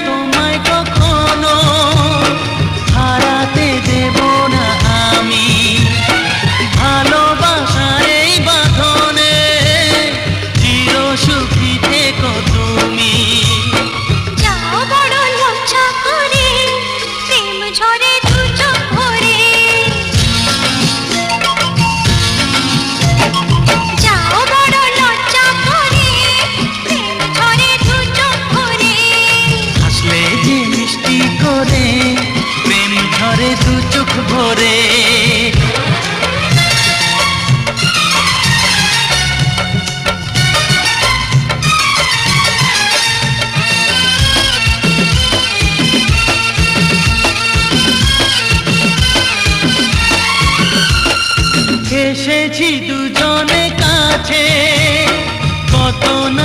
তোমায় কখনো হারাতে দেব না আমি। ভালোবাসার এই বাঁধনে চির সুখী থেকো তুমি। যাও বড় লজ্জা করে, প্রেম ঝরে দু চোখ ভরে। যাও বড় লজ্জা করে, প্রেম ঝরে দু চোখ ভরে। হাসলে যে মিষ্টি করে প্রেম ঝরে দু চোখ ভরে। এসেছি